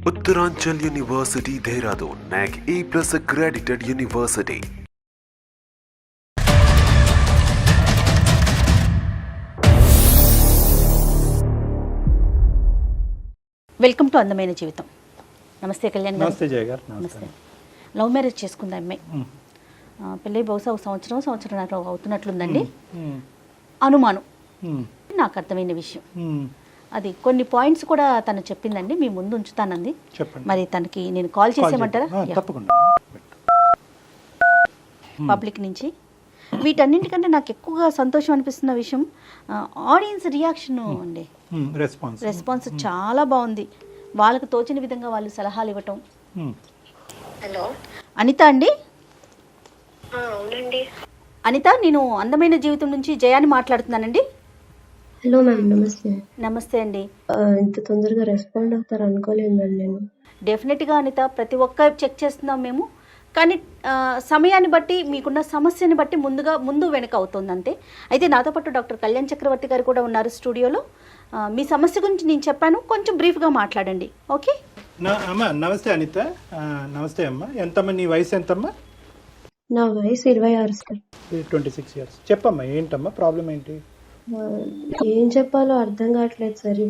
Uttaranchal University, Dehradun, NAC A+ accredited university. Welcome to అందమైన జీవితం. నమస్తే కళ్యాణ్ గారు. నమస్తే జయ గారు. నమస్తే. లవ్ మ్యారేజ్ చేసుకుంది అమ్మాయి. పెళ్ళి బహుశా ఒక సంవత్సరం అవుతున్నట్లుందండి. అనుమానం నాకు అర్థమైన విషయం అది. కొన్ని పాయింట్స్ కూడా తను చెప్పిందండి, మీ ముందు ఉంచుతానంది. మరి తనకి నేను కాల్ చేసేయమంటారా? తప్పకుండా. పబ్లిక్ నుంచి వీటన్నింటికంటే నాకు ఎక్కువగా సంతోషం అనిపిస్తున్న విషయం ఆడియన్స్ రియాక్షన్ అండి. రెస్పాన్స్ చాలా బాగుంది. వాళ్ళకు తోచిన విధంగా వాళ్ళు సలహాలు ఇవ్వటం. హలో అనిత అండి? అవునండి. అనిత, నేను అందమైన జీవితం నుంచి జయాని మాట్లాడుతున్నానండి. హలో మ్యామ్, నమస్తే. నమస్తే అండి. ఇంత తొందరగా రెస్పాండ్ అవుతారు అనుకోలేదు మ్యామ్ నేను. డెఫినెట్గా అనిత, ప్రతి ఒక్క చెక్ చేస్తున్నాం మేము. కానీ సమయాన్ని బట్టి, మీకున్న సమస్యని బట్టి ముందు వెనక అవుతుంది అంతే. అయితే నాతో పాటు డాక్టర్ కళ్యాణ్ చక్రవర్తి గారు కూడా ఉన్నారు స్టూడియోలో. మీ సమస్య గురించి నేను చెప్పాను, కొంచెం బ్రీఫ్గా మాట్లాడండి. ఓకే అమ్మా? నమస్తే అనిత. నమస్తే అమ్మా. ఎంతమ్మా నీ వయసు? ఎంతమ్మా? నా వయసు 26 సార్. 26 years. చెప్పమ్మా, ఏంటమ్మా ప్రాబ్లం ఏంటి? ఏం చెప్పాలో అర్థం కావట్లేదు సార్.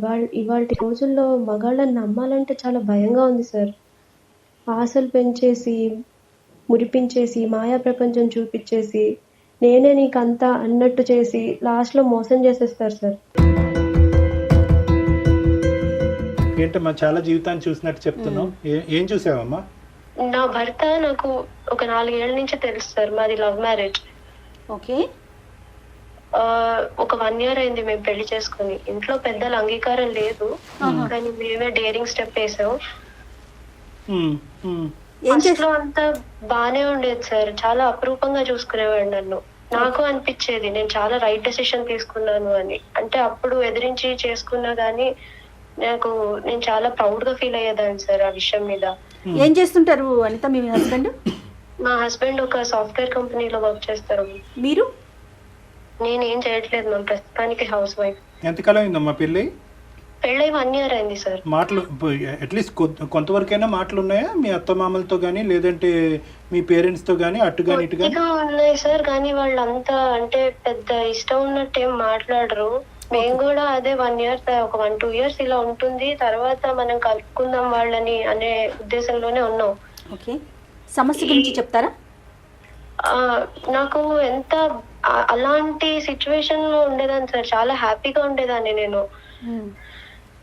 ఇవాళ రోజుల్లో మగాళ్ళని నమ్మాలంటే చాలా భయంగా ఉంది సార్. ఆశలు పెంచేసి, మురిపించేసి, మాయా ప్రపంచం చూపించేసి, నేనే నీకంతా అన్నట్టు చేసి లాస్ట్లో మోసం చేసేస్తారు సార్. ఏంటమ్మా చాలా జీవితాన్ని చూసినట్టు చెప్తున్నావు? ఏం చూసావమ్మా? నా భర్త నాకు ఒక 4 ఏళ్ల నుంచి తెలుసు సార్. మాది లవ్ మ్యారేజ్. ఓకే. ఒక 1 year అయింది మేము పెళ్లి చేసుకుని. ఇంట్లో పెద్దల అంగీకారం లేదు, కానీ మేమే డేరింగ్ స్టెప్ వేసాం. ఇంట్లో అంతా బానే ఉండేది సార్. చాలా అపురూపంగా చూసుకునేవాడు నన్ను. నాకు అనిపించేది నేను చాలా రైట్ డెసిషన్ తీసుకున్నాను అని. అంటే అప్పుడు ఎదిరించి చేసుకున్నా గానీ నేను చాలా ప్రౌడ్ గా ఫీల్ అయ్యేదాన్ని సార్ ఆ విషయం మీద. ఏం చేస్తుంటారు అనిత మీ హస్బెండ్? మా హస్బెండ్ ఒక సాఫ్ట్వేర్ కంపెనీలో వర్క్ చేస్తారు. మీరు? నేను ఏం చేయట్లేదు మ్యామ్, ప్రస్తుతానికి హౌస్ వైఫ్. ఎంతకాలం అయిందమ్మా పెళ్ళి? పెళ్ళై 1 year అయింది సార్. మాటలు అట్లీస్ట్ కొంతవరకైనా మాటలు ఉన్నాయా మీ అత్త మామలతో గానీ, లేదంటే మీ పేరెంట్స్ తో గానీ, అటు గానీ ఇటు గానీ? ఉన్నాయి సార్, కానీ వాళ్ళంతా అంటే పెద్ద ఇష్టం ఉన్నట్టు ఏం మాట్లాడరు. మేము కూడా అదే 1 year, ఒక 1-2 years ఇలా ఉంటుంది, తర్వాత మనం కలుపుకుందాం వాళ్ళని అనే ఉద్దేశంలోనే ఉన్నాం. ఓకే, సమస్య గురించి చెప్తారా? నాకు ఎంత అలాంటి సిచ్యువేషన్ లో ఉండేదాన్ని సార్. చాలా హ్యాపీగా ఉండేదాన్ని నేను.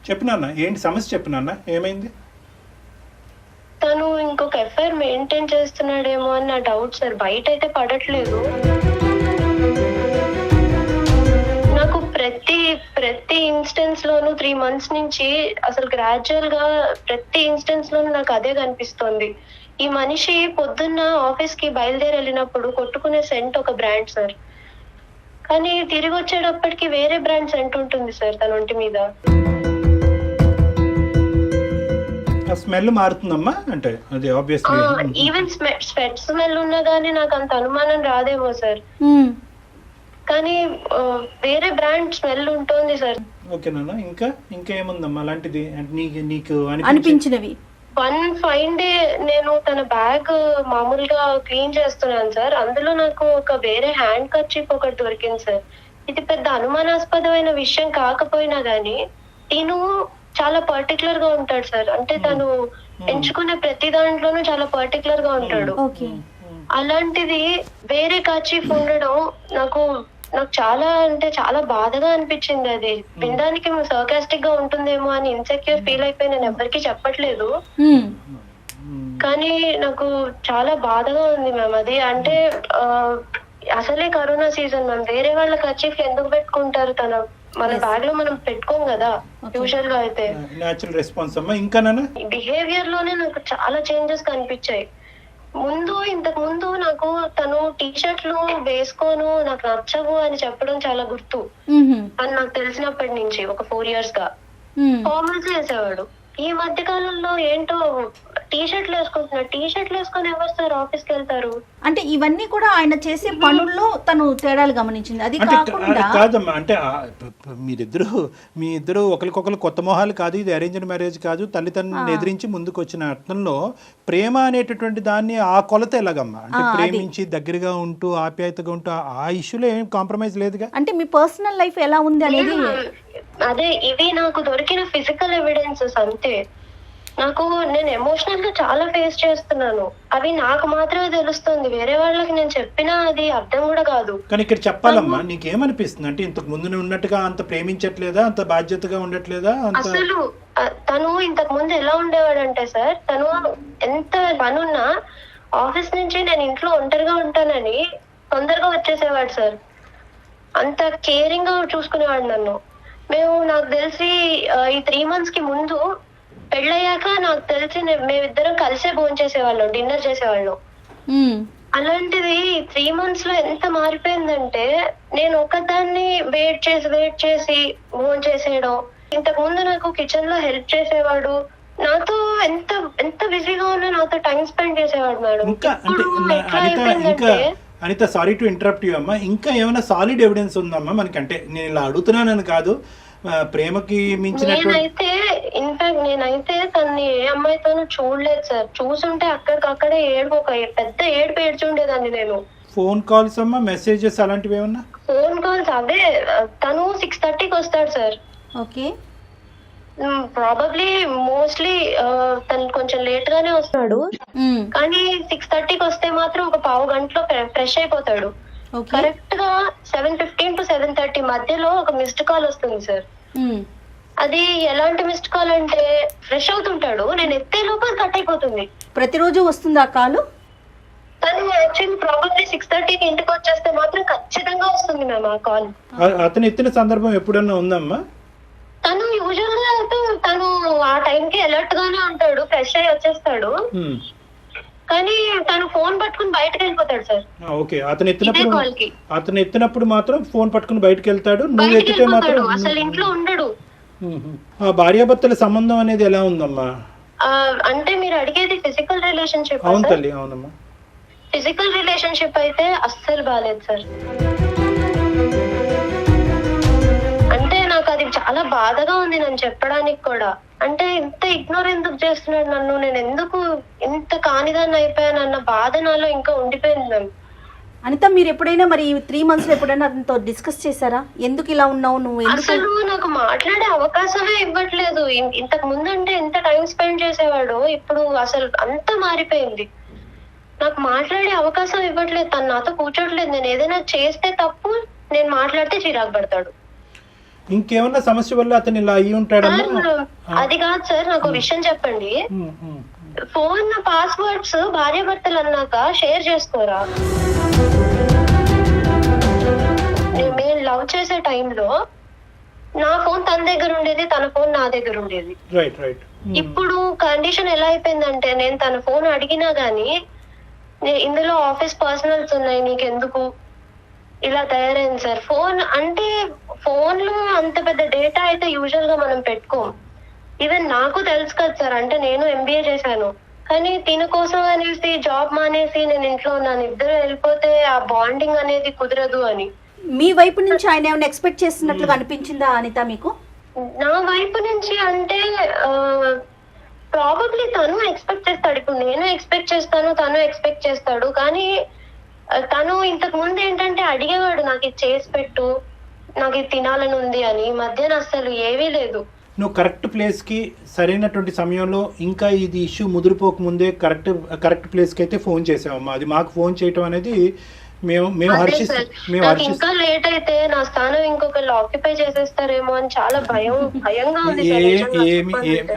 చెప్పినా ఏంటి సమస్య? చెప్పినా ఏమైంది? తను ఇంకొక ఎఫ్ఐఆర్ మెయింటైన్ చేస్తున్నాడేమో అని నా డౌట్ సార్. బయట అయితే పడట్లేదు. నాకు ప్రతి ఇన్స్టెన్స్ లోను 3 months నుంచి అసలు గ్రాడ్యువల్ గా ప్రతి ఇన్స్టెన్స్ లోను నాకు అదే కనిపిస్తోంది. ఈ మనిషి పొద్దున్న ఆఫీస్ కి బయలుదేరి వెళ్ళినప్పుడు కొట్టుకునే సెంట్ ఒక బ్రాండ్ సార్, కానీ తిరిగి వచ్చేటప్పటికి వేరే బ్రాండ్ సెంట్ ఉంటుంది సార్ తన ఒంటి మీద. స్మెల్ మారుతుందమ్మా? అంటే అది ఆబ్వియస్లీ ఈవెన్ స్వెట్ స్మెల్ ఉన్నా గానీ నాకు అంత అనుమానం రాదేమో సార్, కానీ వేరే బ్రాండ్ స్మెల్ ఉంటుంది సార్. ఓకేనా? ఇంకా ఏముందమ్మా అలాంటిది నీకు అనిపించినవి? 1 fine day నేను తన బ్యాగ్ మామూలుగా క్లీన్ చేస్తున్నాను సార్. అందులో నాకు ఒక వేరే హ్యాండ్ కర్చీఫ్ ఒకటి దొరికింది సార్. ఇది పెద్ద అనుమానాస్పదమైన విషయం కాకపోయినా గానీ తిను చాలా పర్టికులర్ గా ఉంటాడు సార్. అంటే తను ఎంచుకునే ప్రతి దాంట్లోనూ చాలా పర్టికులర్ గా ఉంటాడు. అలాంటిది వేరే కర్చీఫ్ ఉండడం నాకు చాలా అంటే చాలా బాధగా అనిపించింది. అది వినడానికి సర్కాస్టిక్ గా ఉంటుందేమో అని ఇన్సెక్యూర్ ఫీల్ అయిపోయి నేను ఎవరికి చెప్పట్లేదు, కానీ నాకు చాలా బాధగా ఉంది మ్యామ్. అది అంటే అసలే కరోనా సీజన్ మ్యామ్. వేరే వాళ్ళ కర్చీఫ్ ఎందుకు పెట్టుకుంటారు? మన బ్యాగ్ లో మనం పెట్టుకోం కదా యూజువల్ గా. అయితే నేచురల్ రెస్పాన్స్ అమ్మా. ఇంకా బిహేవియర్ లోనే నాకు చాలా చేంజెస్ కనిపించాయి. ఇంతకు ముందు నాకు తను టీషర్ట్లు వేసుకోను, నాకు నచ్చవు అని చెప్పడం చాలా గుర్తు. అని నాకు తెలిసినప్పటి నుంచి ఒక 4 years గా ఫార్మల్స్ వేసేవాడు. ఈ మధ్య కాలంలో ఏంటో టీ షర్ట్లు వేసుకుంటున్నాడు. టీ షర్ట్లు వేసుకొని ఎవరు సార్ ఆఫీస్కి వెళ్తారు? అంటే ఇవన్నీ కూడా ఆయన చేసే పనుల్లో తను తేడాలు గమనించింది. అది అంటే కాకుండా కాదమ్మా, అంటే మీ ఇద్దరు ఒకరికొకరు కొత్త మొహాలు కాదు, ఇది అరేంజ్డ్ మ్యారేజ్ కాదు, తల్లిదండ్రులను ఎదిరించి ముందుకు వచ్చిన అర్థంలో ప్రేమ అనేటటువంటి దాన్ని ఆ కొలత ఎలాగమ్మా? అంటే ప్రేమించి దగ్గరగా ఉంటూ ఆప్యాయతగా ఉంటూ ఆ ఇష్యూలో ఏం కాంప్రమైజ్ లేదుగా. అంటే మీ పర్సనల్ లైఫ్ ఎలా ఉంది అనేది అదే ఇవి నాకు దొరికిన ఫిజికల్ ఎవిడెన్సెస్ అంతే. నేను ఎమోషనల్ గా చాలా ఫేస్ చేస్తున్నాను. అవి నాకు మాత్రమే తెలుస్తుంది, వేరే వాళ్ళకి నేను చెప్పినా అది అర్థం కూడా కాదు. కానీ ఇక్కడ చెప్పాలమ్మా, నీకేమనిపిస్తుంది? అంటే ఇంతకు ముందు ఉన్నట్టుగా అంత ప్రేమించట్లేదా, అంత బాధ్యతగా ఉండట్లేదా? అసలు తను ఇంతకు ముందు ఎలా ఉండేవాడంటే సార్, తను ఎంత పనున్నా ఆఫీస్ నుంచి నేను ఇంట్లో ఒంటరిగా ఉంటానని తొందరగా వచ్చేసేవాడు సార్. అంత కేరింగ్ గా చూసుకునేవాడు నన్ను. నాకు తెలిసి ఈ 3 months కి ముందు పెళ్ళయ్యాక నాకు తెలిసి మేమిద్దరం కలిసే భోజనం చేసేవాళ్ళం, డిన్నర్ చేసేవాళ్ళం. అలాంటిది 3 months లో ఎంత మారిపోయిందంటే, నేను ఒకదాన్ని వెయిట్ చేసి భోజనం చేసేయడం. ఇంతకు ముందు నాకు కిచెన్ లో హెల్ప్ చేసేవాడు, నాతో ఎంత బిజీగా ఉన్నా నాతో టైం స్పెండ్ చేసేవాడు madam. Anitha, sorry to interrupt you అమ్మా, ఇంకా ఏమైనా సాలిడ్ ఎవిడెన్స్ ఉందమ్మా మనకి? అంటే నేను ఇలా అడుగుతున్నానని కాదు, ప్రేమకి మించినట్టు. నేనైతే తన్ని ఏ అమ్మాయితోనూ చూడలేదు సార్. చూసుంటే అక్కడికక్కడే పెద్ద ఏడుపు ఏడ్చుండేదాన్ని నేను. ఫోన్ కాల్స్ అమ్మా, మెసేజెస్ అలాంటివి ఏమన్నా? ఫోన్ కాల్స్ అవే. తను 6:30కి వస్తాడు సార్. ఓకే. ప్రాబబ్లీ మోస్ట్లీ తను కొంచెం లేట్ గానే వస్తున్నాడు, కానీ 6:30కి వస్తే మాత్రం ఒక పావు గంటలో ఫ్రెష్ అయిపోతాడు. కరెక్ట్ గా 7:15 to 7:30 మధ్యలో ఒక మిస్డ్ కాల్ వస్తుంది సార్. అది ఎలాంటి మిస్డ్ కాల్ అంటే, ఫ్రెష్ అవుతుంటాడు, నేను ఎత్తే లోపల కట్ అయిపోతుంది. ప్రతిరోజు వస్తుంది ఆ కాలు? తను యాక్చువల్లీ ప్రాబబ్లీ 6:30కి ఇంటికి వచ్చేస్తే మాత్రం ఖచ్చితంగా వస్తుంది మ్యామ్ ఆ కాల్. అతను ఎత్తిన సందర్భం ఎప్పుడన్నా ఉందమ్మా? తను యూజువల్ గా తను ఆ టైంకి అలర్ట్ గానే ఉంటాడు, ఫ్రెష్ అయ్యి వచ్చేస్తాడు, కానీ తను ఫోన్ పట్టుకుని బయటకు వెళ్ళిపోతాడు సార్. ఓకే. అతను ఎత్తినప్పుడు మాత్రం ఫోన్ పట్టుకుని బయటకు వెళ్తాడు, నువ్వు ఎత్తితే మాత్రం అసలు ఇంట్లో ఉండడు. ఆ భార్యాభర్తల సంబంధం అనేది ఎలా ఉందమ్మా? అంటే మీరు అడిగేది ఫిజికల్ రిలేషన్షిప్? అవును తల్లి, అవునమ్మా. ఫిజికల్ రిలేషన్షిప్ అయితే అస్సలు బాలేదు సార్. అంటే నాకు అది చాలా బాధగా ఉంది నేను చెప్పడానికి కూడా. అంటే ఇంత ఇగ్నోర్ ఎందుకు చేస్తున్నాడు నన్ను, నేను ఎందుకు ఇంత కానిదాన్ని అయిపోయానన్న బాధ నాలో ఇంకా ఉండిపోయింది మ్యామ్. అనిత, మీరు ఎప్పుడైనా మరి 3 months లో ఎప్పుడైనా అతనితో డిస్కస్ చేశారా? ఎందుకు ఇలా ఉన్నావు నువ్వు? అసలు నాకు మాట్లాడే అవకాశమే ఇవ్వట్లేదు. ఇంతకు ముందు అంటే ఎంత టైం స్పెండ్ చేసేవాడు, ఇప్పుడు అసలు అంతా మారిపోయింది. నాకు మాట్లాడే అవకాశం ఇవ్వట్లేదు, తను నాతో కూర్చోట్లేదు. నేను ఏదైనా చేస్తే తప్పు, నేను మాట్లాడితే చిరాకు పడతాడు. ఇంకేమన్నా సమస్య వల్ల అతను ఇలా అయ్యి ఉంటాడమ్మా? అది కాదు సార్, నాకు విషయం చెప్పండి. ఫోన్ పాస్వర్డ్స్ భార్యాభర్తలు అన్నాక షేర్ చేసుకోరా? మేము లవ్ చేసే టైంలో నా ఫోన్ తన దగ్గర ఉండేది, తన ఫోన్ నా దగ్గర ఉండేది. ఇప్పుడు కండిషన్ ఎలా అయిపోయిందంటే, నేను తన ఫోన్ అడిగినా గానీ ఇందులో ఆఫీస్ పర్సనల్స్ ఉన్నాయి, నీకెందుకు, ఇలా తయారైంది సార్. ఫోన్ అంటే ఫోన్ లో అంత పెద్ద డేటా అయితే యూజువల్ గా మనం పెట్టుకోం. ఈవెన్ నాకు తెలుసు కదా సార్, అంటే నేను MBA చేశాను, కానీ తిన కోసం అనేసి జాబ్ మానేసి నేను ఇంట్లో ఉన్నాను. ఇద్దరు వెళ్ళిపోతే ఆ బాండింగ్ అనేది కుదరదు అని. మీ వైపు నుంచి ఆయన ఏమైనా ఎక్స్పెక్ట్ చేస్తున్నట్లుగా అనిపించిందా అనిత మీకు? నా వైపు నుంచి అంటే ప్రాబబ్లీ తను ఎక్స్పెక్ట్ చేస్తాడు, ఇప్పుడు నేను ఎక్స్పెక్ట్ చేస్తాను, తను ఎక్స్పెక్ట్ చేస్తాడు. కానీ తను ఇంతకు ముందు ఏంటంటే అడిగేవాడు, నాకు ఇది చేసి పెట్టు, నాకు ఇది తినాలని ఉంది అని. మధ్యాహ్నం అసలు ఏవీ లేదు. నువ్వు కరెక్ట్ ప్లేస్కి సరైనటువంటి సమయంలో, ఇంకా ఇది ఇష్యూ ముదిరిపోక ముందే కరెక్ట్ ప్లేస్కి అయితే ఫోన్ చేసావమ్మా. అది మాకు ఫోన్ చేయటం అనేది మేము ఇంకా లేట్ అయితే నా స్థానం ఇంకొకళ్ళు ఆక్యుపై చేసేస్తారేమో అని చాలా భయంగా ఉంది.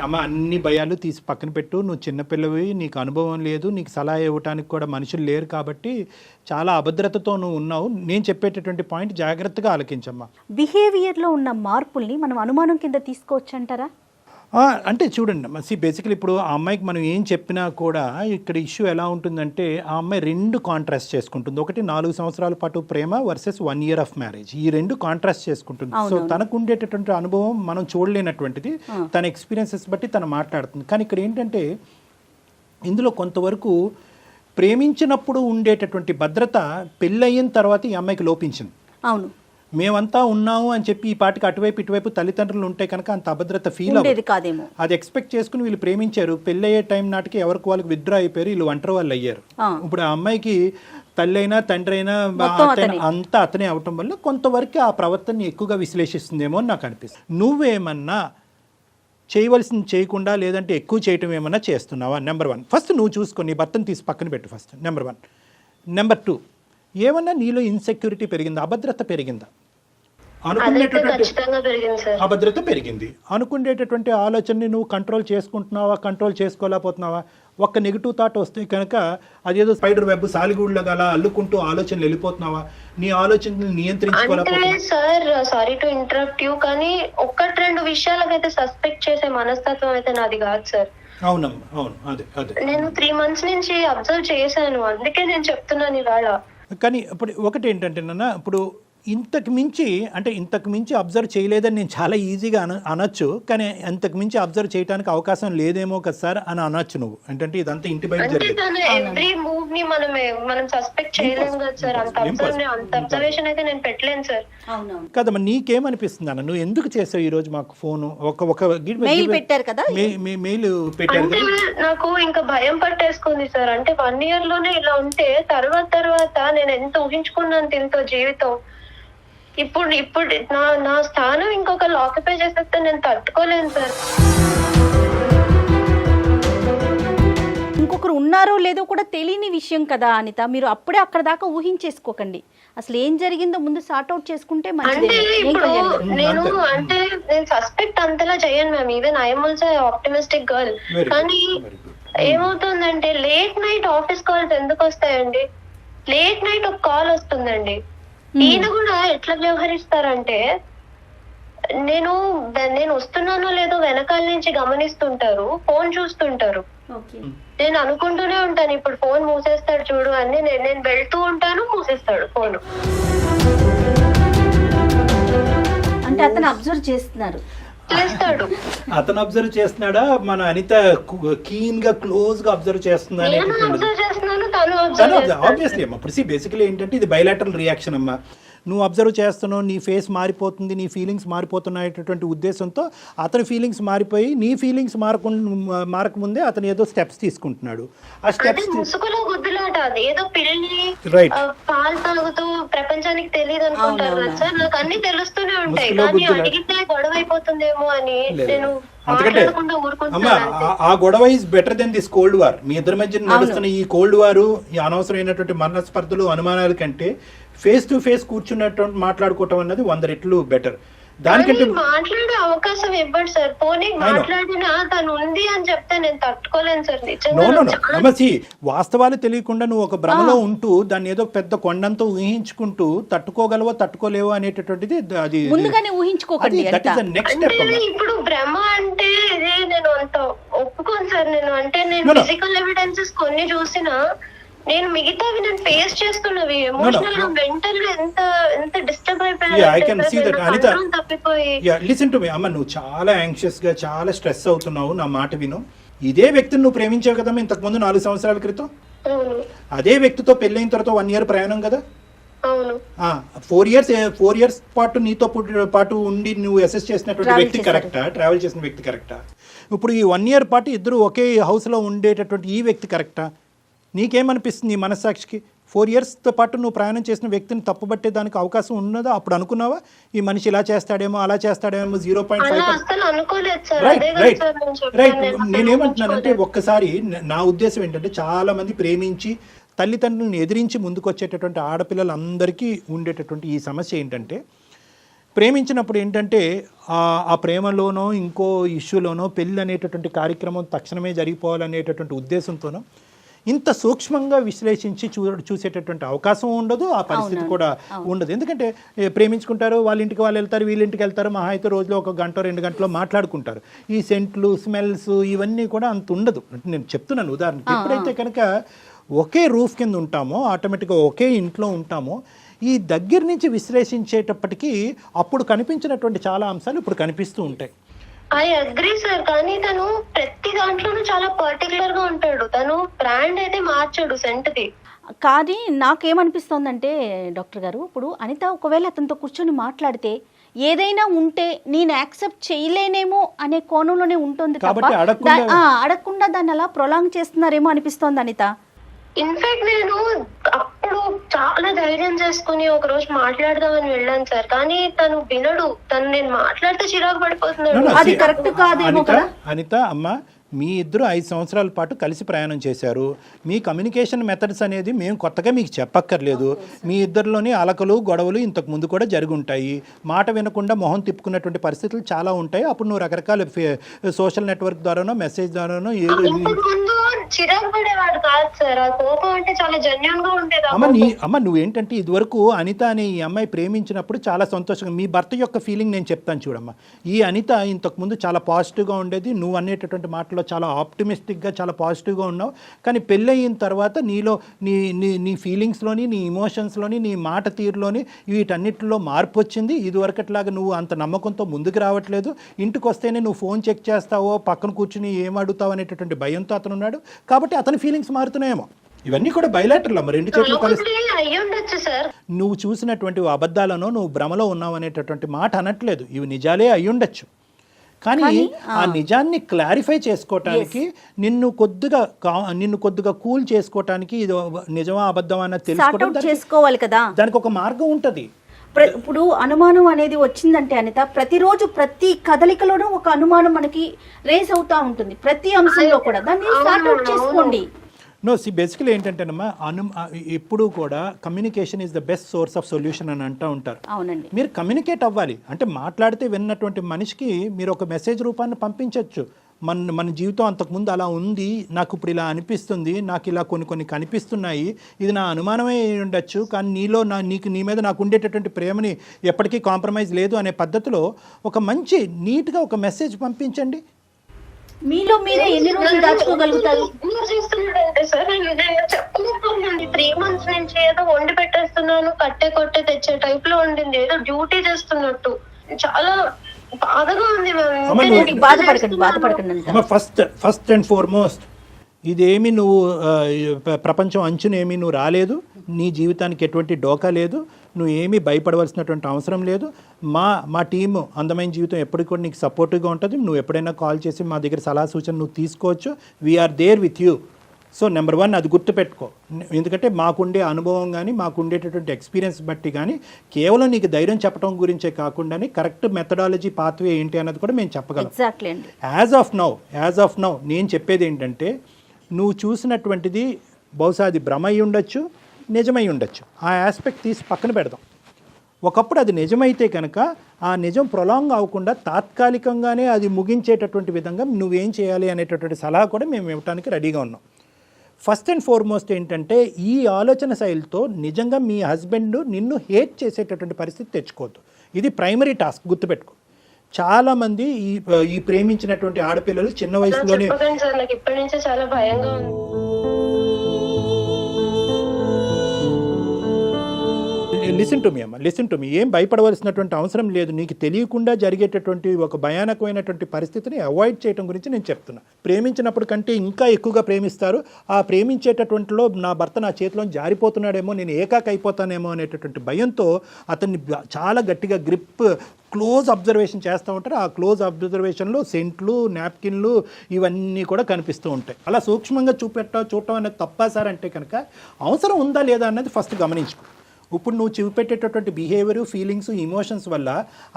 అమ్మ, అన్ని భయాలు తీసి పక్కన పెట్టు. నువ్వు చిన్నపిల్లవి, నీకు అనుభవం లేదు, నీకు సలహా ఇవ్వడానికి కూడా మనుషులు లేరు, కాబట్టి చాలా అభద్రతతో నువ్వు ఉన్నావు. నేను చెప్పేటటువంటి పాయింట్ జాగ్రత్తగా ఆలకించమ్మా. బిహేవియర్లో ఉన్న మార్పుల్ని మనం అనుమానం కింద తీసుకోవచ్చు అంటారా? అంటే చూడండి, బేసికలీ ఇప్పుడు ఆ అమ్మాయికి మనం ఏం చెప్పినా కూడా ఇక్కడ ఇష్యూ ఎలా ఉంటుందంటే, ఆ అమ్మాయి 2 కాంట్రాస్ట్ చేసుకుంటుంది. ఒకటి 4 సంవత్సరాల పాటు ప్రేమ వర్సెస్ 1 year ఆఫ్ మ్యారేజ్. ఈ 2 కాంట్రాస్ట్ చేసుకుంటుంది. సో తనకు ఉండేటటువంటి అనుభవం మనం చూడలేనటువంటిది, తన ఎక్స్పీరియన్సెస్ బట్టి తను మాట్లాడుతుంది. కానీ ఇక్కడ ఏంటంటే, ఇందులో కొంతవరకు ప్రేమించినప్పుడు ఉండేటటువంటి భద్రత పెళ్ళయిన తర్వాత ఈ అమ్మాయికి లోపించింది. అవును, మేమంతా ఉన్నాము అని చెప్పి ఈ పాటికి అటువైపు ఇటువైపు తల్లిదండ్రులు ఉంటే కనుక అంత అభద్రత ఫీల్ ఉండేది కాదేమో. అది ఎక్స్పెక్ట్ చేసుకుని వీళ్ళు ప్రేమించారు. పెళ్ళయ్యే టైం నాటికి ఎవరికి వాళ్ళకి విత్డ్రా అయిపోయారు, వీళ్ళు ఒంటరి వాళ్ళు అయ్యారు. ఇప్పుడు ఆ అమ్మాయికి తల్లి అయినా తండ్రి అయినా అంతా అతనే అవటం వల్ల కొంతవరకు ఆ ప్రవర్తనని ఎక్కువగా విశ్లేషిస్తుందేమో అని నాకు అనిపిస్తుంది. నువ్వేమన్నా చేయవలసింది చేయకుండా లేదంటే ఎక్కువ చేయటం ఏమన్నా చేస్తున్నావా? నెంబర్ 1 ఫస్ట్ నువ్వు చూసుకో, నీ భర్తను తీసి పక్కన పెట్టు ఫస్ట్, నెంబర్ 1. నెంబర్ 2, ఏమన్నా నీలో ఇన్సెక్యూరిటీ పెరిగిందా, అభద్రత పెరిగిందా? అభద్రత పెరిగింది. అనుకునేటటువంటి ఆలోచనని నువ్వు కంట్రోల్ చేసుకుంటున్నావా, కంట్రోల్ చేసుకోలేకపోతున్నావా? ఒక్క నెగిటివ్ థాట్ వస్తే కనుక అదేదో స్పైడర్ వెబ్ సాలిగూడ్లాగా అలా అల్లుకుంటూ ఆలోచనలు వెళ్ళిపోతున్నావా? నీ ఆలోచనలు నియంత్రించుకోలేకపోతున్నావా? Sir sorry to interrupt you, కానీ 1-2 విషయాలకైతే సస్పెక్ట్ చేసే మనస్తత్వం అయితే నాది కాదు సార్. అవునమ్మా, అవును, అదే అదే నేను 3 months నుంచి అబ్జర్వ్ చేశాను, అందుకే నేను చెప్తున్నాను ఇవాళ. కానీ ఇప్పుడు ఒకటి ఏంటంటే నాన్న, ఇప్పుడు ఇంతకు మించి అబ్జర్వ్ చేయలేదని నేను చాలా ఈజీగా అనొచ్చు, కానీ ఇంతకు మించి అబ్జర్వ్ చేయడానికి అవకాశం లేదేమో కదా సార్ అని అనొచ్చు నువ్వు. అంటే ఇదంతా ఇంటి బయట జరిగింది. ఎవ్రీ మూవ్ ని మనం సస్పెక్ట్ చేయలేము కదా సార్. అంత అబ్జర్వేషన్ అయితే నేను పెట్టలేను సార్. కదమ్మా, నీకేమనిపిస్తుంది అన్న, నువ్వు ఎందుకు చేసావు ఈ రోజు మాకు ఫోన్? ఒక మెయిల్ పెట్టారు కదా, మెయిల్ పెట్టారు. అంటే నాకు ఇంకా భయం పట్టేసుకుంది సార్. అంటే 1 year లోనే ఇలా ఉంటే తర్వాత నేను ఎంత ఊహించుకున్నాను ఎంతో జీవితం. ఇప్పుడు నా స్థానం ఇంకొకరు ఆక్యుపై చేసేస్తే నేను తట్టుకోలేను సార్. ఇంకొకరు ఉన్నారో లేదో కూడా తెలియని విషయం కదా అనిత, మీరు అప్పుడే అక్కడ దాకా ఊహించేసుకోకండి. అసలు ఏం జరిగిందో ముందు సార్ట్ అవుట్ చేసుకుంటే అంటే ఇప్పుడు నేను సస్పెక్ట్ అంతలా చేయను ma'am. Even I'm also optimistic girl. కానీ ఏమవుతుందంటే లేట్ నైట్ ఆఫీస్ కాల్స్ ఎందుకు వస్తాయండి? లేట్ నైట్ ఒక కాల్ వస్తుందండి. ఈయన కూడా ఎట్లా వ్యవహరిస్తారంటే, నేను వస్తున్నానో లేదో వెనకాల నుంచి గమనిస్తుంటారు, ఫోన్ చూస్తుంటారు. నేను అనుకుంటూనే ఉంటాను ఇప్పుడు ఫోన్ మూసేస్తాడు చూడు అని. నేను వెళ్తూ ఉంటాను, మూసేస్తాడు ఫోన్. అంటే అతను అబ్జర్వ్ చేస్తున్నారు, చేస్తాడు. అతను అబ్జర్వ్ చేస్తున్నాడా, మన అనిత కీన్ గా క్లోజ్ గా అబ్జర్వ్ చేస్తుందా? ఆబ్వియస్లీ అమ్మా. ఇప్పుడు బేసికలీ ఏంటంటే ఇది బైలాటరల్ రియాక్షన్ అమ్మా. నువ్వు అబ్జర్వ్ చేస్తున్నావు, నీ ఫేస్ మారిపోతుంది, నీ ఫీలింగ్స్ మారిపోతున్నాయటువంటి ఉద్దేశంతో అతని ఫీలింగ్స్ మారిపోయి నీ ఫీలింగ్స్ మారకముందే అతను ఏదో స్టెప్స్ తీసుకుంటున్నాడు. ఆ స్టెప్స్ ముసుగులో గుద్దులాట, ఏదో పిల్లి పాలు తాగుతూ ప్రపంచానికి తెలియదు అనుకుంటారు సార్. నాకు అన్ని తెలుస్తూనే ఉంటాయి, కానీ అడిగితే గొడవ అయిపోతుందేమో అని నేను అందుకంటే అమ్మా ఆ గొడవ is better than this cold war. మీ ఇద్దరి మధ్య నడుస్తున్న ఈ కోల్డ్ వారు, ఈ అనవసరమైనటువంటి మనస్పర్ధలు, అనుమానాల కంటే ఫేస్ టు ఫేస్ కూర్చున్నటువంటి మాట్లాడుకోవటం అన్నది 100 రెట్లు బెటర్. దానికంటే మాట్లాడే అవకాశం ఇవ్వండి సార్. పోనీ మాట్లాడినా తను ఉంది అని చెప్తే నేను తట్టుకోలేను సార్. నిజంగా వాస్తవాలు తెలియకుండా నువ్వు ఒక భ్రమలో ఉంటూ దాన్ని ఏదో పెద్ద కొండంతో ఊహించుకుంటూ తట్టుకోగలవో తట్టుకోలేవో అనేటటువంటిది అది ముందుగానే ఊహించుకోకండి. Next step. ఇప్పుడు భ్రమ అంటే ఇది నేను అంత ఒప్పుకోను సార్. నేను ఫిజికల్ ఎవిడెన్సెస్ కొన్ని చూసినా, నేను మిగతావి నేను ఫేస్ చేస్తున్నవి ఎమోషనల్ గా మెంటల్ గా ఎంత డిస్టర్బ్ అయిపోయాను. తప్పిపోయి లిసన్ టు మీ అమ్మ, నువ్వు చాలా యాంగ్షియస్ గా చాలా స్ట్రెస్ అవుతున్నావు. నా మాట విను. ఇదే వ్యక్తిని నువ్వు ప్రేమించావు కదమ్మా ఇంతకు ముందు 4 సంవత్సరాల క్రితం. అదే వ్యక్తితో పెళ్ళైన తర్వాత 1 year ప్రయాణం కదా. 4 years పాటు నీతో పాటు ఉండి నువ్వు అసెస్ చేసినటువంటి వ్యక్తి కరెక్టా? ట్రావెల్ చేసిన వ్యక్తి కరెక్టా? ఇప్పుడు ఈ 1 year పాటు ఇద్దరు ఒకే హౌస్ లో ఉండేటటువంటి ఈ వ్యక్తి కరెక్టా? నీకేమనిపిస్తుంది ఈ మనస్సాక్షికి? 4 yearsతో పాటు నువ్వు ప్రయాణం చేసిన వ్యక్తిని తప్పుబట్టే దానికి అవకాశం ఉన్నదా? అప్పుడు అనుకున్నావా ఈ మనిషి ఇలా చేస్తాడేమో అలా చేస్తాడేమో? 0.5. రైట్. నేనేమంటున్నానంటే ఒక్కసారి నా ఉద్దేశం ఏంటంటే, చాలా మంది ప్రేమించి తల్లిదండ్రులను ఎదిరించి ముందుకు వచ్చేటటువంటి ఆడపిల్లలందరికీ ఉండేటటువంటి ఈ సమస్య ఏంటంటే, ప్రేమించినప్పుడు ఏంటంటే ఆ ప్రేమలోనో ఇంకో ఇష్యూలోనో పెళ్ళి అనేటటువంటి కార్యక్రమం తక్షణమే జరిగిపోవాలనేటటువంటి ఉద్దేశంతోనో ఇంత సూక్ష్మంగా విశ్లేషించి చూసేటటువంటి అవకాశం ఉండదు, ఆ పరిస్థితి కూడా ఉండదు. ఎందుకంటే ప్రేమించుకుంటారు, వాళ్ళ ఇంటికి వాళ్ళు వెళ్తారు, వీళ్ళ ఇంటికి వెళ్తారు, మహా అయితే రోజులో 1 గంట 2 గంటలో మాట్లాడుకుంటారు. ఈ సెంట్లు, స్మెల్స్ ఇవన్నీ కూడా అంత ఉండదు. నేను చెప్తున్నాను ఉదాహరణకి. ఎప్పుడైతే కనుక ఒకే రూఫ్ కింద ఉంటామో, ఆటోమేటిక్గా ఒకే ఇంట్లో ఉంటామో, ఈ దగ్గర నుంచి విశ్లేషించేటప్పటికీ అప్పుడు కనిపించినటువంటి చాలా అంశాలు ఇప్పుడు కనిపిస్తూ ఉంటాయి. ఐ అగ్రీ సార్, కానీ తను ప్రతి దాంట్లోనూ చాలా పర్టికులర్ గా ఉంటాడు. తను బ్రాండ్ అయితే మార్చాడు సెంట్ది. కానీ నాకేమనిపిస్తోందంటే డాక్టర్ గారు, ఇప్పుడు అనిత ఒకవేళ అతనితో కూర్చొని మాట్లాడితే ఏదైనా ఉంటే నేను యాక్సెప్ట్ చేయలేనేమో అనే కోణంలోనే ఉంటుంది తప్ప కాబట్టి అడగకుండా దాన్ని అలా ప్రొలాంగ్ చేస్తున్నారేమో అనిపిస్తోంది అనిత. ఇన్ఫాక్ట్ నేను అప్పుడు చాలా ధైర్యం చేసుకుని ఒక రోజు మాట్లాడదామని వెళ్ళాను సార్, కానీ తను వినడు. నేను మాట్లాడితే చిరాకు పడిపోతున్నాడు. అది కరెక్ట్ కాదేమో కదా. అనిత అమ్మ, మీ ఇద్దరు 5 సంవత్సరాల పాటు కలిసి ప్రయాణం చేశారు. మీ కమ్యూనికేషన్ మెథడ్స్ అనేది మేము కొత్తగా మీకు చెప్పక్కర్లేదు. మీ ఇద్దరిలోని అలకలు గొడవలు ఇంతకు ముందు కూడా జరిగి ఉంటాయి. మాట వినకుండా మొహం తిప్పుకున్నటువంటి పరిస్థితులు చాలా ఉంటాయి. అప్పుడు నువ్వు రకరకాల సోషల్ నెట్వర్క్ ద్వారానో మెసేజ్ ద్వారానో ముందు చిరాకు పడేవాడు కాదు సార్, ఆ కోపం అంటే చాలా జెన్యూన్ గా ఉండేది. అమ్మ నువ్వేంటంటే ఇదివరకు అనిత అనే ఈ అమ్మాయి ప్రేమించినప్పుడు చాలా సంతోషంగా, మీ భర్త యొక్క ఫీలింగ్ నేను చెప్తాను చూడమ్మా. ఈ అనిత ఇంతకుముందు చాలా పాజిటివ్గా ఉండేది. నువ్వు అనేటటువంటి మాటలో చాలా ఆప్టిమిస్టిక్గా చాలా పాజిటివ్గా ఉన్నావు. కానీ పెళ్ళయిన తర్వాత నీలో నీ నీ నీ ఫీలింగ్స్లోని నీ ఇమోషన్స్లోని నీ మాట తీరులోని వీటన్నిటిలో మార్పు వచ్చింది. ఇదివరకట్లాగా నువ్వు అంత నమ్మకంతో ముందుకు రావట్లేదు. ఇంటికి వస్తేనే నువ్వు ఫోన్ చెక్ చేస్తావో, పక్కన కూర్చుని ఏం అడుగుతావు అనేటటువంటి భయంతో అతను ఉన్నాడు. కాబట్టి అతని ఫీలింగ్స్ మారుతున్నాయేమో. ఇవన్నీ కూడా బయలాటరల్ అమ్మ, రెండు చేతులు కలిసి. నువ్వు చూసినటువంటి అబద్ధాలను నువ్వు భ్రమలో ఉన్నావు అనేటటువంటి మాట అనట్లేదు, ఇవి నిజాలే అయ్యుండొచ్చు. కానీ ఆ నిజాన్ని క్లారిఫై చేసుకోవటానికి నిన్ను కొద్దిగా కూల్ చేసుకోవటానికి ఇది నిజమా అబద్ధమా అన్నది తెలుసుకోవాలి కదా. దానికి ఒక మార్గం ఉంటుంది. ఇప్పుడు అనుమానం అనేది వచ్చిందంటే అనిత, ప్రతిరోజు ప్రతి కదలికలోనూ ఒక అనుమానం మనకి రేస్ అవుతా ఉంటుంది, ప్రతి అంశంలో కూడా. దాన్ని సార్ట్ అవుట్ చేసుకోండి. బేసికలీ ఏంటంటేనమ్మా, ఎప్పుడు కూడా communication is the best source of solution అని అంటూ ఉంటారు. అవునండి. మీరు కమ్యూనికేట్ అవ్వాలి. అంటే మాట్లాడితే విన్నటువంటి మనిషికి మీరు ఒక మెసేజ్ రూపాన్ని పంపించవచ్చు. మన జీవితం అంతకుముందు అలా ఉంది, నాకు ఇప్పుడు ఇలా అనిపిస్తుంది, నాకు ఇలా కొన్ని కనిపిస్తున్నాయి, ఇది నా అనుమానమే ఉండొచ్చు, కానీ నీ మీద నాకు ఉండేటటువంటి ప్రేమని ఎప్పటికీ కాంప్రమైజ్ లేదు అనే పద్ధతిలో ఒక మంచి నీట్గా ఒక మెసేజ్ పంపించండి. మీలో మీరే ఎన్ని రోజులు దాచుకోగలుగుతారు? 3 months నుంచి ఏదో వండి పెట్టేస్తున్నాను, కొట్టే తెచ్చే టైప్ లో ఉండింది, ఏదో డ్యూటీ చేస్తున్నట్టు. చాలా బాధగా ఉంది. బాధపడకండి. ఫస్ట్ అండ్ ఫార్మోస్ట్, ఇదేమి నువ్వు ప్రపంచం అంచునేమి నువ్వు రాలేదు, నీ జీవితానికి ఎటువంటి డోకా లేదు, నువ్వు ఏమీ భయపడవలసినటువంటి అవసరం లేదు. మా టీము అందమైన జీవితం ఎప్పటికి కూడా నీకు సపోర్టివ్గా ఉంటుంది. నువ్వు ఎప్పుడైనా కాల్ చేసి మా దగ్గర సలహా సూచన నువ్వు తీసుకోవచ్చు. We are there with you. So number 1 అది గుర్తుపెట్టుకో. ఎందుకంటే మాకుండే అనుభవం కానీ మాకుండేటటువంటి ఎక్స్పీరియన్స్ బట్టి కానీ కేవలం నీకు ధైర్యం చెప్పడం గురించే కాకుండా కరెక్ట్ మెథడాలజీ పాత్వే ఏంటి అన్నది కూడా మేము చెప్పగలం. యాజ్ ఆఫ్ నౌ నేను చెప్పేది ఏంటంటే, నువ్వు చూసినటువంటిది బహుశా అది భ్రమ అయి ఉండొచ్చు, నిజమై ఉండొచ్చు. ఆ ఆస్పెక్ట్ తీసి పక్కన పెడదాం. ఒకప్పుడు అది నిజమైతే కనుక ఆ నిజం ప్రొలాంగ్ అవ్వకుండా తాత్కాలికంగానే అది ముగించేటటువంటి విధంగా నువ్వేం చేయాలి అనేటటువంటి సలహా కూడా మేము ఇవ్వడానికి రెడీగా ఉన్నాం. ఫస్ట్ అండ్ ఫార్మోస్ట్ ఏంటంటే, ఈ ఆలోచన శైలితో నిజంగా మీ హస్బెండ్ నిన్ను హేట్ చేసేటటువంటి పరిస్థితి తెచ్చుకోవద్దు. ఇది ప్రైమరీ టాస్క్, గుర్తుపెట్టుకో. చాలామంది ఈ ప్రేమించినటువంటి ఆడపిల్లలు చిన్న వయసులోనే ఇప్పటి నుంచే చాలా భయంగా ఉంది. Listen to me. ఏం భయపడవలసినటువంటి అవసరం లేదు. నీకు తెలియకుండా జరిగేటటువంటి ఒక భయానకమైనటువంటి పరిస్థితిని అవాయిడ్ చేయడం గురించి నేను చెప్తున్నా. ప్రేమించినప్పుడు కంటే ఇంకా ఎక్కువగా ప్రేమిస్తారు. ఆ ప్రేమించేటటువంటిలో నా భర్త నా చేతిలో జారిపోతున్నాడేమో, నేను ఏకాక అయిపోతానేమో అనేటటువంటి భయంతో అతన్ని చాలా గట్టిగా క్లోజ్ అబ్జర్వేషన్ చేస్తూ ఉంటారు. ఆ క్లోజ్ అబ్జర్వేషన్లో సెంట్లు, నాప్కిన్లు ఇవన్నీ కూడా కనిపిస్తూ ఉంటాయి. అలా సూక్ష్మంగా చూడటం అనేది తప్పా సార్ అంటే కనుక అవసరం ఉందా లేదా అన్నది ఫస్ట్ గమనించుకో. ఇప్పుడు నువ్వు చూపెట్టేటటువంటి బిహేవియర్, ఫీలింగ్స్, ఇమోషన్స్ వల్ల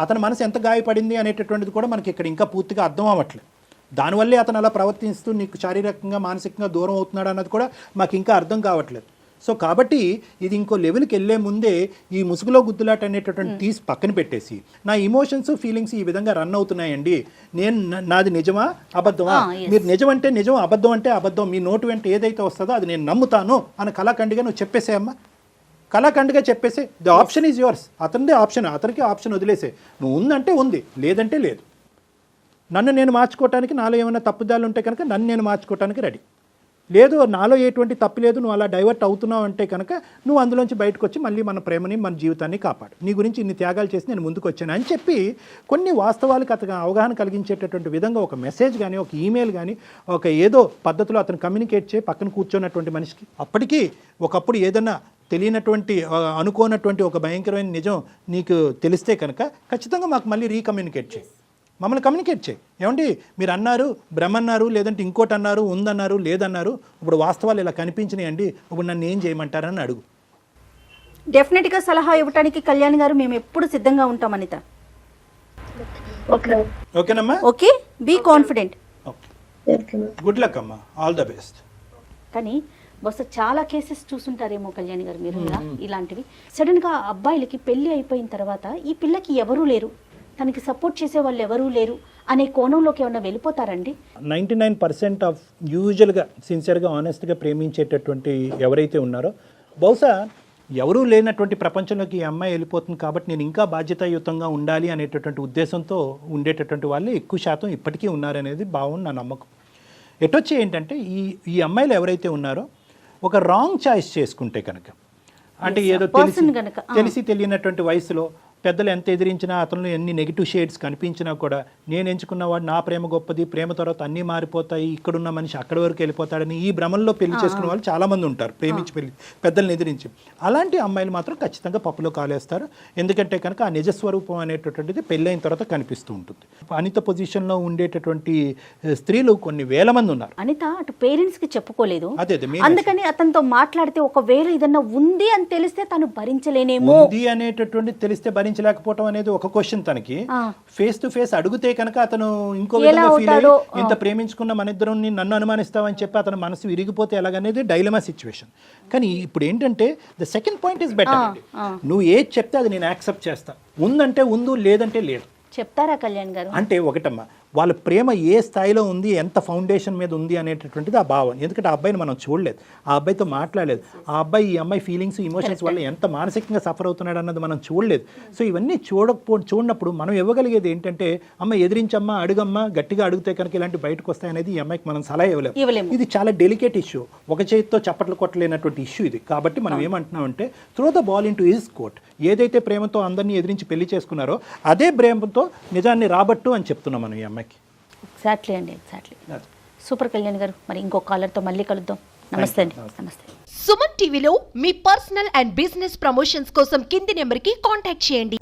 అతని మనసు ఎంత గాయపడింది అనేటటువంటిది కూడా మనకి ఇక్కడ ఇంకా పూర్తిగా అర్థం అవ్వట్లేదు. దానివల్లే అతను అలా ప్రవర్తిస్తూ నీకు శారీరకంగా మానసికంగా దూరం అవుతున్నాడు అన్నది కూడా మాకు ఇంకా అర్థం కావట్లేదు. సో కాబట్టి ఇది ఇంకో లెవెల్కి వెళ్ళే ముందే ఈ ముసుగులో గుద్దులాట అనేటటువంటి తీసి పక్కన పెట్టేసి, నా ఇమోషన్స్, ఫీలింగ్స్ ఈ విధంగా రన్ అవుతున్నాయండి, నాది నిజమా అబద్ధమా, మీరు నిజం అంటే నిజం, అబద్ధం అంటే అబద్ధం, మీ నోటు వెంట ఏదైతే వస్తుందో అది నేను నమ్ముతాను అని కళాఖండిగా నువ్వు చెప్పేసేయమ్మా. కళాఖండిగా చెప్పేసి ద ఆప్షన్ ఈజ్ యువర్స్. అతనిదే ఆప్షన్, అతనికి ఆప్షన్ వదిలేసే. నువ్వు ఉందంటే ఉంది, లేదంటే లేదు. నన్ను నేను మార్చుకోవటానికి, నాలో ఏమైనా తప్పుదాలు ఉంటే కనుక నన్ను నేను మార్చుకోవటానికి రెడీ. లేదు నాలో ఎటువంటి తప్పు లేదు, నువ్వు అలా డైవర్ట్ అవుతున్నావు అంటే కనుక నువ్వు అందులోంచి బయటకు వచ్చి మళ్ళీ మన ప్రేమని మన జీవితాన్ని కాపాడు, నీ గురించి ఇన్ని త్యాగాలు చేసి నేను ముందుకు వచ్చాను అని చెప్పి కొన్ని వాస్తవాలకు అతను అవగాహన కలిగించేటటువంటి విధంగా ఒక మెసేజ్ కానీ ఒక ఈమెయిల్ కానీ ఒక ఏదో పద్ధతిలో అతను కమ్యూనికేట్ చేయి పక్కన కూర్చున్నటువంటి మనిషికి. అప్పటికీ ఒకప్పుడు ఏదన్నా తెలియనటువంటి అనుకోనటువంటి ఒక భయంకరమైన నిజం నీకు తెలిస్తే కనుక ఖచ్చితంగా మాకు మళ్ళీ రీకమ్యూనికేట్ చేయి, మమ్మల్ని కమ్యూనికేట్ చేయి. ఏమండి మీరు అన్నారు బ్రహ్మ అన్నారు, లేదంటే ఇంకోటి అన్నారు, ఉందన్నారు, లేదన్నారు, ఇప్పుడు వాస్తవాలు ఇలా కనిపించినాయండి, ఇప్పుడు నన్ను ఏం చేయమంటారని అడుగు. డెఫినెట్గా సలహా ఇవ్వడానికి కళ్యాణ్ గారు మేము ఎప్పుడు సిద్ధంగా ఉంటాం అనిత. ఓకే ఓకేనమ్మా? Okay, be confident. Good luck అమ్మా, ఆల్ ద బెస్ట్. కానీ బహుశా చాలా కేసెస్ చూసుంటారేమో కళ్యాణ్ గారు మీరు ఇలాంటివి. సడన్గా అబ్బాయిలకి పెళ్ళి అయిపోయిన తర్వాత ఈ పిల్లకి ఎవరూ లేరు, తనకి సపోర్ట్ చేసే వాళ్ళు ఎవరూ లేరు అనే కోణంలోకి ఏమన్నా వెళ్ళిపోతారండి? 99% ఆఫ్ యూజువల్గా సిన్సియర్గా ఆనెస్ట్గా ప్రేమించేటటువంటి ఎవరైతే ఉన్నారో బహుశా ఎవరూ లేనటువంటి ప్రపంచంలోకి ఈ అమ్మాయి వెళ్ళిపోతుంది కాబట్టి నేను ఇంకా బాధ్యతాయుతంగా ఉండాలి అనేటటువంటి ఉద్దేశంతో ఉండేటటువంటి వాళ్ళు ఎక్కువ శాతం ఇప్పటికీ ఉన్నారనేది బాగుంది నా నమ్మకం. ఎటొచ్చి ఏంటంటే ఈ అమ్మాయిలు ఎవరైతే ఉన్నారో ఒక రాంగ్ చాయిస్ చేసుకుంటే కనుక, అంటే ఏదో తెలిసి తెలియనటువంటి వయసులో పెద్దలు ఎంత ఎదిరించినా అతను ఎన్ని నెగిటివ్ షేడ్స్ కనిపించినా కూడా నేను ఎంచుకున్నవాడు నా ప్రేమ గొప్పది, ప్రేమ తర్వాత అన్నీ మారిపోతాయి, ఇక్కడున్న మనిషి అక్కడి వరకు వెళ్ళిపోతాడని ఈ భ్రమంలో పెళ్లి చేసుకున్న వాళ్ళు చాలామంది ఉంటారు, ప్రేమించి పెళ్లి పెద్దలను ఎదిరించి. అలాంటి అమ్మాయిలు మాత్రం ఖచ్చితంగా పప్పులో కాలేస్తారు. ఎందుకంటే కనుక ఆ నిజస్వరూపం అనేటటువంటిది పెళ్ళైన తర్వాత కనిపిస్తూ ఉంటుంది. అనిత పొజిషన్లో ఉండేటటువంటి స్త్రీలు కొన్ని వేల మంది ఉన్నారు. అనిత అటు పేరెంట్స్కి చెప్పుకోలేదు, అదే అందుకని అతనితో మాట్లాడితే ఒకవేళ ఏదన్నా ఉంది అని తెలిస్తే తను భరించలేనేమో. ఉంది అనేటటువంటి తెలిస్తే భరించలేకపోవటం అనేది ఒక క్వశ్చన్. తనకి ఫేస్ టు ఫేస్ అడిగితే కనుక అతను ఇంకో విధంగా ఫీల్ అయ్యి ఇంత ప్రేమించుకున్న మన ఇద్దరు నన్ను అనుమానిస్తావని చెప్పి అతను మనసు విరిగిపోతే ఎలాగనేది డైలమా సిచ్యువేషన్. కానీ ఇప్పుడు ఏంటంటే the second point is better. నువ్వు ఏది చెప్తే అది నేను యాక్సెప్ట్ చేస్తా, ఉందంటే ఉందు, లేదంటే లేదు. చెప్తారా కళ్యాణ్ గారు? అంటే ఒకటమ్మా, వాళ్ళ ప్రేమ ఏ స్థాయిలో ఉంది, ఎంత ఫౌండేషన్ మీద ఉంది అనేటటువంటిది ఆ భావం. ఎందుకంటే ఆ అబ్బాయిని మనం చూడలేదు, ఆ అబ్బాయితో మాట్లాడలేదు, ఆ అబ్బాయి ఈ అమ్మాయి ఫీలింగ్స్ ఇమోషన్స్ వల్ల ఎంత మానసికంగా సఫర్ అవుతున్నాడు అన్నది మనం చూడలేదు. సో ఇవన్నీ చూడనప్పుడు మనం ఇవ్వగలిగేది ఏంటంటే అమ్మ ఎదిరించమ్మా, అడుగమ్మా, గట్టిగా అడిగితే కనుక ఇలాంటి బయటకు వస్తాయనేది ఈ అమ్మాయికి మనం సలహా ఇవ్వలేము. ఇది చాలా డెలికేట్ ఇష్యూ, ఒక చేతితో చప్పట్లు కొట్టలేనటువంటి ఇష్యూ ఇది. కాబట్టి మనం ఏమంటున్నామంటే throw the ball into his court. ఏదైతే ప్రేమతో అందరినీ ఎదిరించి పెళ్లి చేసుకున్నారో అదే ప్రేమతో నిజాన్ని రాబట్టు అని చెప్తున్నాం మనం ఈ అమ్మాయికి. ఎగ్జాక్ట్లీ అండి, ఎగ్జాక్ట్లీ. సూపర్ కళ్యాణ్ గారు, మరి ఇంకో కాలర్తో మళ్ళీ కలుద్దాం. నమస్తే అండి. నమస్తే. సుమన్ టీవీలో మీ పర్సనల్ అండ్ బిజినెస్ ప్రమోషన్స్ కోసం కింది నెంబర్కి కాంటాక్ట్ చేయండి.